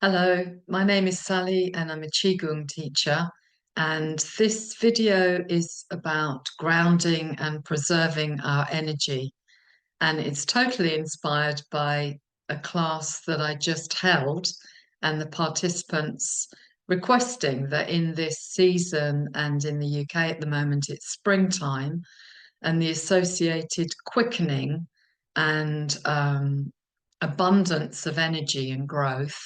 Hello, my name is Sally and I'm a Qigong teacher. And this video is about grounding and preserving our energy. And it's totally inspired by a class that I just held and the participants requesting that in this season and in the UK at the moment, it's springtime and the associated quickening and abundance of energy and growth,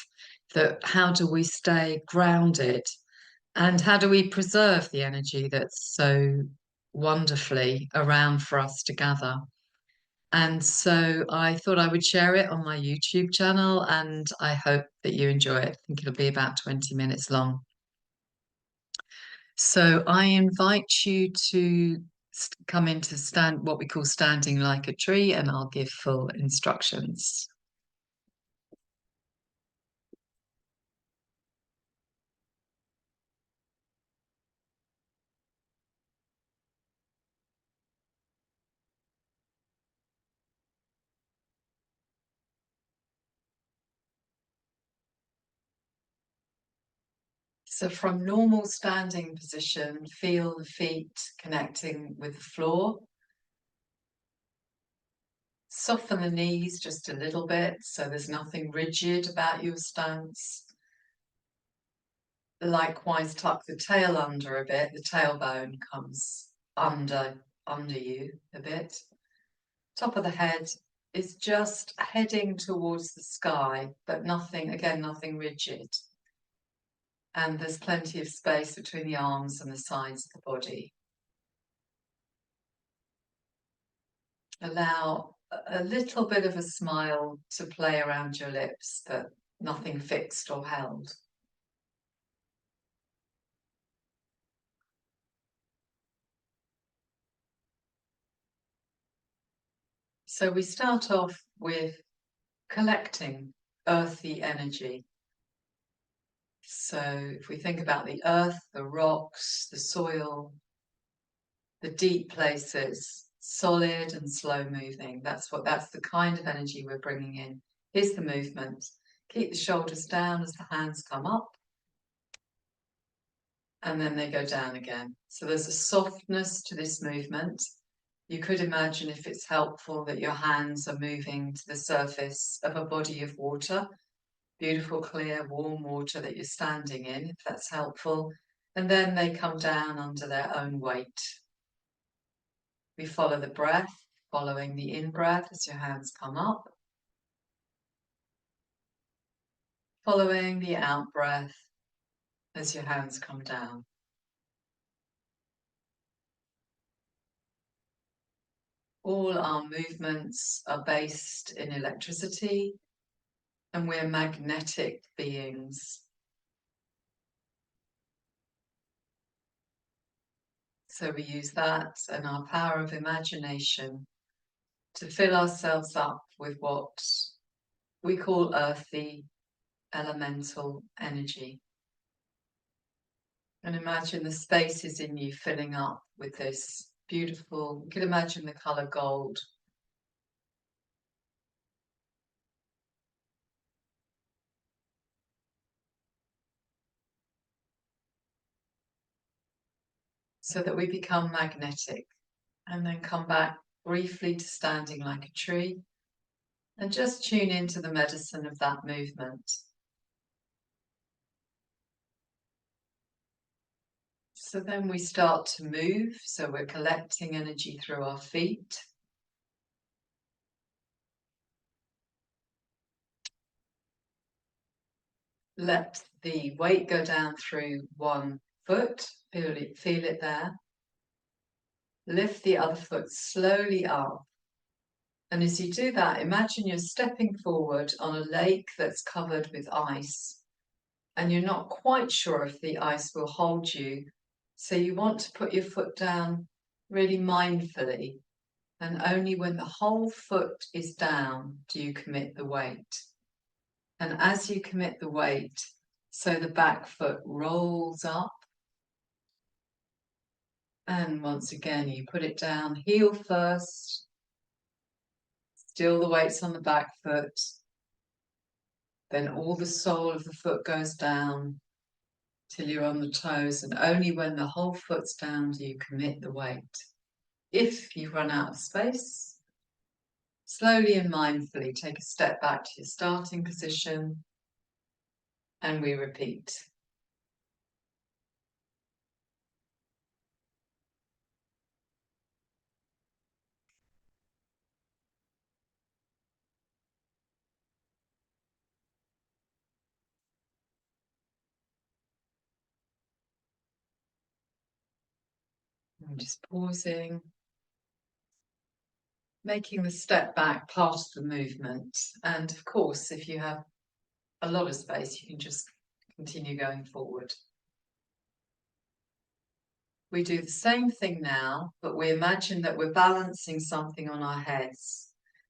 that how do we stay grounded and how do we preserve the energy that's so wonderfully around for us to gather. And so I thought I would share it on my YouTube channel and I hope that you enjoy it. I think it'll be about 20 minutes long. So I invite you to come into stand, what we call standing like a tree, and I'll give full instructions. So from normal standing position, feel the feet connecting with the floor. Soften the knees just a little bit so there's nothing rigid about your stance. Likewise, tuck the tail under a bit. The tailbone comes under you a bit. Top of the head is just heading towards the sky, but nothing, again, nothing rigid. And there's plenty of space between the arms and the sides of the body. Allow a little bit of a smile to play around your lips, but nothing fixed or held. So we start off with collecting earthy energy. So if we think about the earth, the rocks, the soil, the deep places, solid and slow moving, that's the kind of energy we're bringing in. Here's the movement. Keep the shoulders down as the hands come up, and then they go down again. So there's a softness to this movement. You could imagine, if it's helpful, that your hands are moving to the surface of a body of water, beautiful, clear, warm water that you're standing in, if that's helpful. And then they come down under their own weight. We follow the breath, following the in-breath as your hands come up, following the out-breath as your hands come down. All our movements are based in electricity, and we're magnetic beings. So we use that and our power of imagination to fill ourselves up with what we call earthy, elemental energy. And imagine the spaces in you filling up with this beautiful, you could imagine the color gold. So that we become magnetic, and then come back briefly to standing like a tree and just tune into the medicine of that movement. So then we start to move, so we're collecting energy through our feet. Let the weight go down through one foot, feel it there. Lift the other foot slowly up. And as you do that, imagine you're stepping forward on a lake that's covered with ice, and you're not quite sure if the ice will hold you. So you want to put your foot down really mindfully, and only when the whole foot is down do you commit the weight. And as you commit the weight, so the back foot rolls up, and once again you put it down, heel first, still the weight's on the back foot, Then all the sole of the foot goes down till you're on the toes, and only when the whole foot's down do you commit the weight. If you run out of space, slowly and mindfully take a step back to your starting position, and we repeat. I'm just pausing, making the step back part of the movement. And of course, if you have a lot of space, you can just continue going forward. We do the same thing now, but we imagine that we're balancing something on our heads.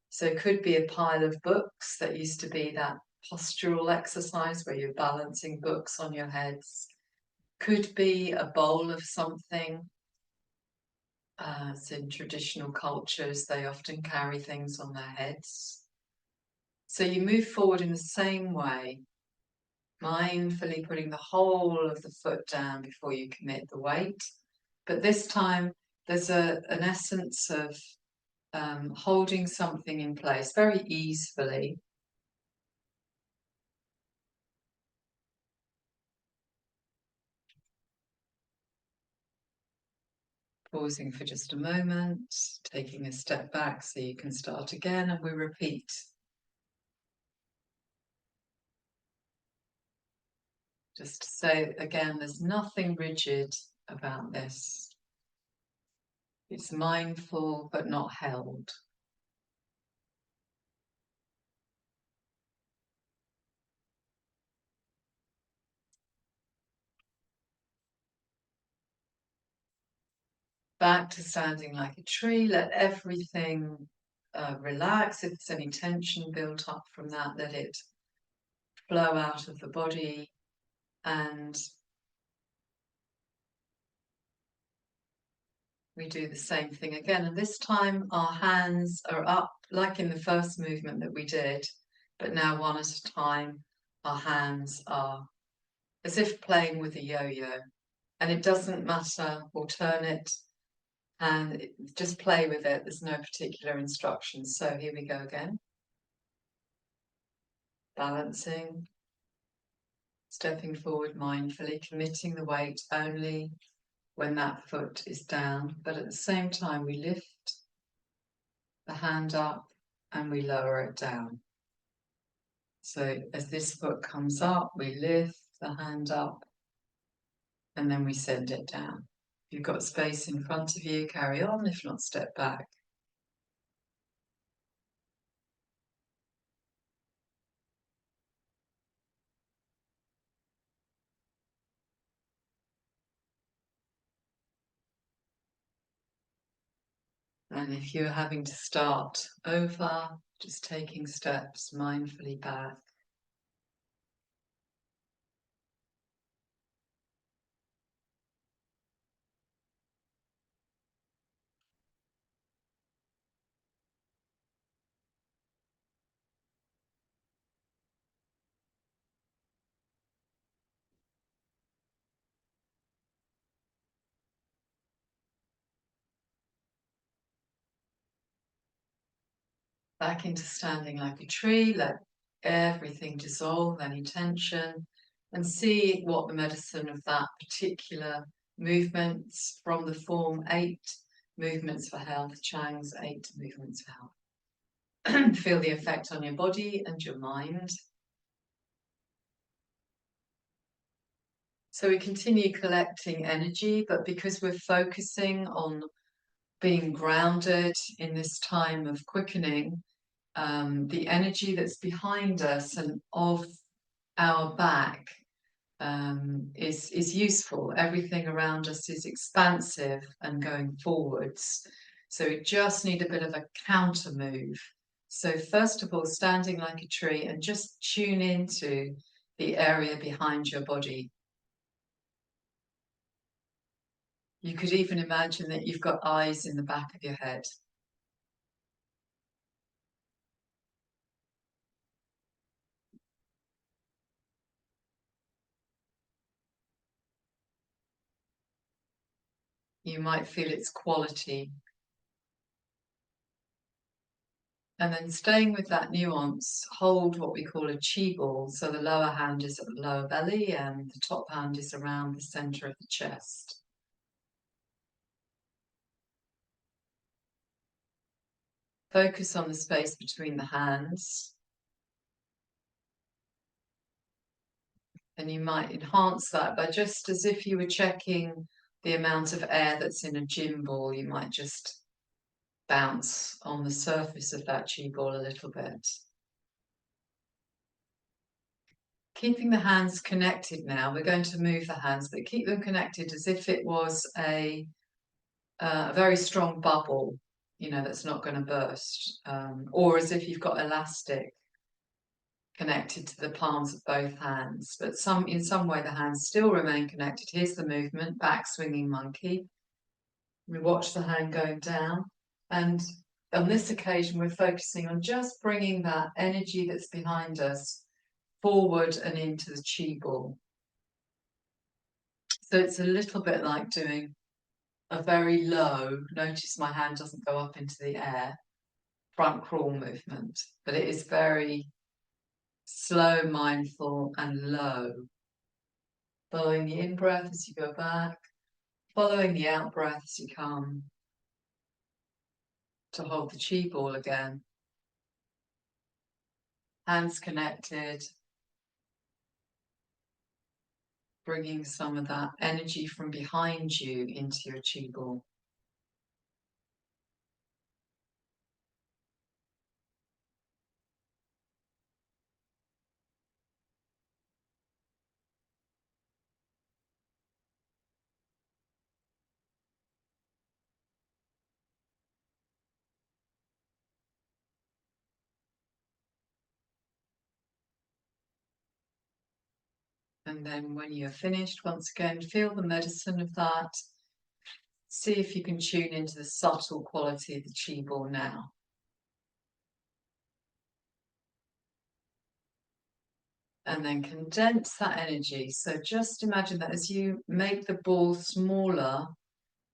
So it could be a pile of books. That used to be that postural exercise where you're balancing books on your heads. Could be a bowl of something. So in traditional cultures, they often carry things on their heads. So you move forward in the same way, mindfully putting the whole of the foot down before you commit the weight. But this time, there's an essence of holding something in place very easily. Pausing for just a moment, taking a step back so you can start again, and we repeat. Just to say again, there's nothing rigid about this. It's mindful but not held. Back to standing like a tree. Let everything relax. If there's any tension built up from that, let it flow out of the body. And we do the same thing again. And this time our hands are up, like in the first movement that we did, but now one at a time. Our hands are as if playing with a yo-yo. And it doesn't matter, alternate, and just play with it. There's no particular instructions. So here we go again. Balancing, stepping forward mindfully, committing the weight only when that foot is down. But at the same time, we lift the hand up and we lower it down. So as this foot comes up, we lift the hand up and then we send it down. If you've got space in front of you, carry on. If not, step back. And if you're having to start over, just taking steps mindfully back. Back into standing like a tree. Let everything dissolve, any tension, and see what the medicine of that particular movements from the form 8 movements for health, Chang's 8 movements for health. Feel the effect on your body and your mind. So we continue collecting energy, but because we're focusing on being grounded in this time of quickening, the energy that's behind us and of our back is useful. Everything around us is expansive and going forwards. So we just need a bit of a counter move. So first of all, standing like a tree and just tune into the area behind your body. You could even imagine that you've got eyes in the back of your head. You might feel its quality. And then staying with that nuance, hold what we call a chi ball. So the lower hand is at the lower belly and the top hand is around the center of the chest. Focus on the space between the hands. And you might enhance that by just as if you were checking the amount of air that's in a gym ball, you might just bounce on the surface of that chi ball a little bit. Keeping the hands connected now, we're going to move the hands, but keep them connected as if it was a very strong bubble, you know, that's not going to burst, or as if you've got elastic connected to the palms of both hands, but in some way the hands still remain connected. Here's the movement, back swinging monkey. We watch the hand going down, and on this occasion we're focusing on just bringing that energy that's behind us forward and into the chi ball. So it's a little bit like doing a very low, notice my hand doesn't go up into the air, front crawl movement, but it is very slow, mindful and low. Following the in-breath as you go back, following the out-breath as you come to hold the chi ball again. Hands connected, bringing some of that energy from behind you into your chi ball. And then when you're finished, once again, feel the medicine of that. See if you can tune into the subtle quality of the chi ball now. And then condense that energy. So just imagine that as you make the ball smaller,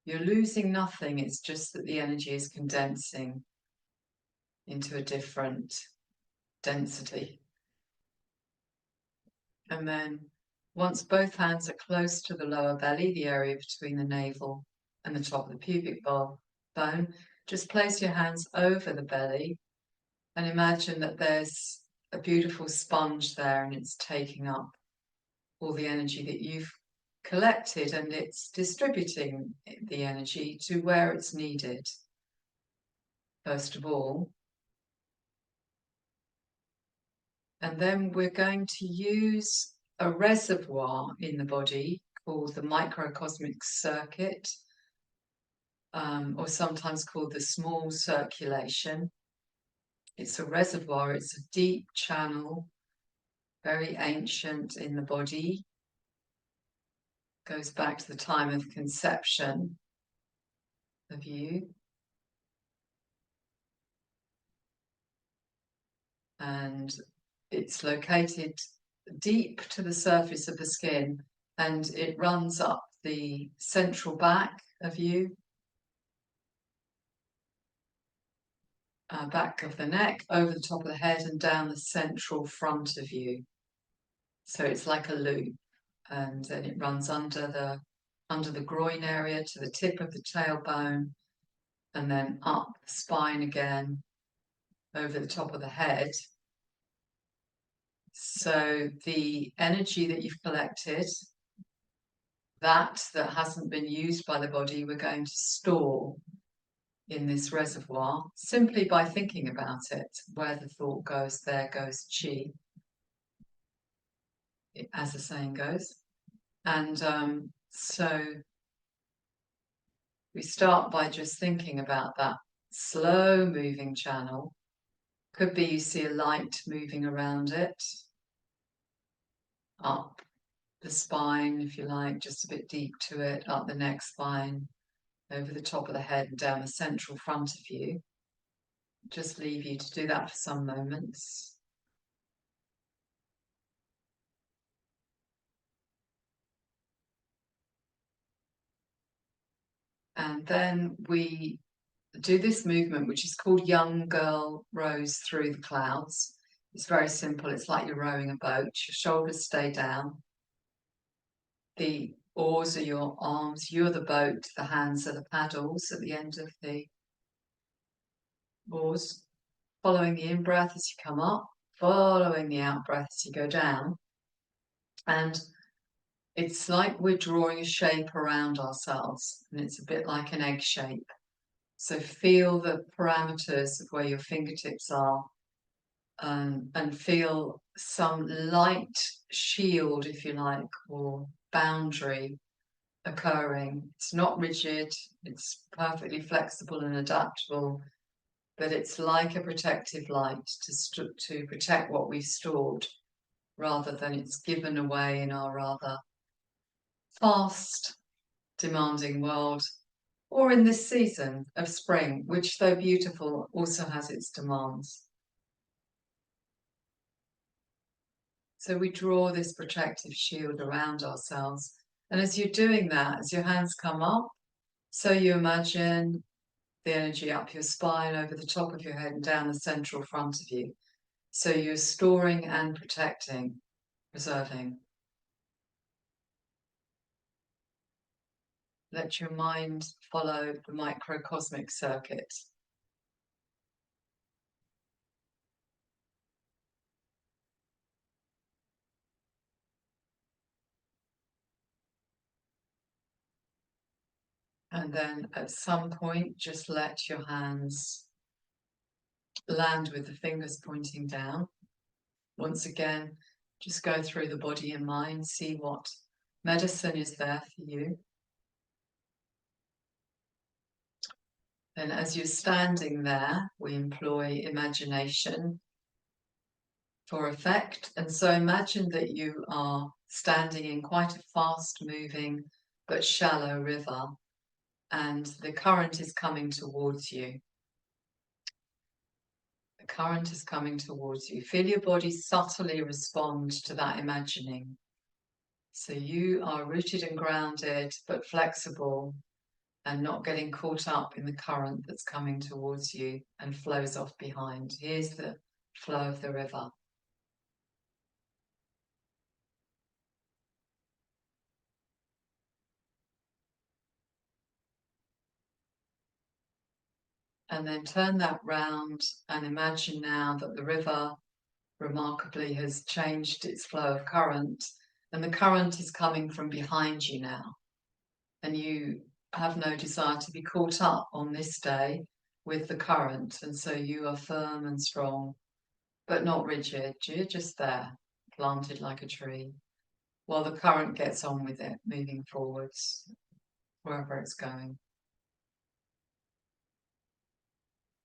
you're losing nothing. It's just that the energy is condensing into a different density. And then once both hands are close to the lower belly, the area between the navel and the top of the pubic bone, just place your hands over the belly and imagine that there's a beautiful sponge there and it's taking up all the energy that you've collected and it's distributing the energy to where it's needed. First of all, and then we're going to use a reservoir in the body called the microcosmic circuit, or sometimes called the small circulation. It's a reservoir, it's a deep channel, very ancient in the body, goes back to the time of conception of you. And it's located deep to the surface of the skin and it runs up the central back of you, back of the neck, over the top of the head and down the central front of you. So it's like a loop, and then it runs under the groin area to the tip of the tailbone and then up the spine again over the top of the head. So the energy that you've collected, that hasn't been used by the body, we're going to store in this reservoir simply by thinking about it. Where the thought goes, there goes chi, as the saying goes. And so we start by just thinking about that slow moving channel. Could be you see a light moving around it, up the spine, if you like, just a bit deep to it, up the neck spine, over the top of the head and down the central front of you. Just leave you to do that for some moments. And then we do this movement, which is called Young Girl Rows Through the Clouds. It's very simple. It's like you're rowing a boat. Your shoulders stay down. The oars are your arms. You're the boat. The hands are the paddles at the end of the oars. Following the in-breath as you come up, following the out-breath as you go down. And it's like we're drawing a shape around ourselves, and it's a bit like an egg shape. So feel the parameters of where your fingertips are, and feel some light shield, if you like, or boundary occurring. It's not rigid, it's perfectly flexible and adaptable, but it's like a protective light to protect what we've stored, rather than it's given away in our rather fast, demanding world, or in this season of spring, which, though beautiful, also has its demands. So we draw this protective shield around ourselves. And as you're doing that, as your hands come up, so you imagine the energy up your spine, over the top of your head, and down the central front of you. So you're storing and protecting, preserving. Let your mind follow the microcosmic circuit. And then at some point, just let your hands land with the fingers pointing down. Once again, just go through the body and mind, see what medicine is there for you. Then as you're standing there, we employ imagination for effect. And so imagine that you are standing in quite a fast-moving but shallow river, and the current is coming towards you. The current is coming towards you. Feel your body subtly respond to that imagining. So you are rooted and grounded, but flexible, and not getting caught up in the current that's coming towards you and flows off behind. Here's the flow of the river. And then turn that round and imagine now that the river remarkably has changed its flow of current, and the current is coming from behind you now. And you have no desire to be caught up on this day with the current, and so you are firm and strong, but not rigid. You're just there, planted like a tree, while the current gets on with it, moving forwards, wherever it's going.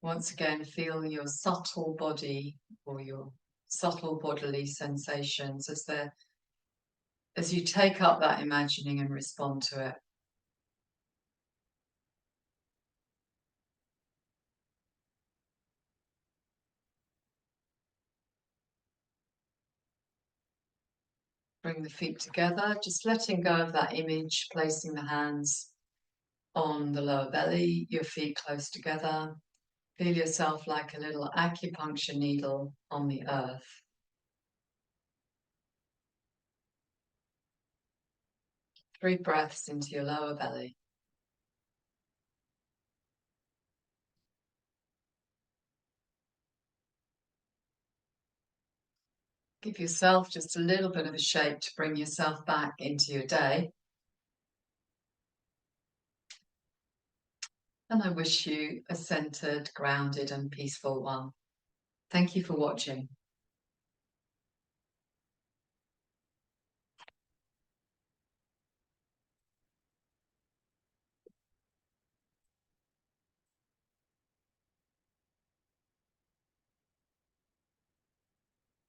Once again, feel your subtle body, or your subtle bodily sensations as you take up that imagining and respond to it. Bring the feet together, just letting go of that image, placing the hands on the lower belly, your feet close together. Feel yourself like a little acupuncture needle on the earth. 3 breaths into your lower belly. Give yourself just a little bit of a shake to bring yourself back into your day. And I wish you a centered, grounded, and peaceful one. Thank you for watching.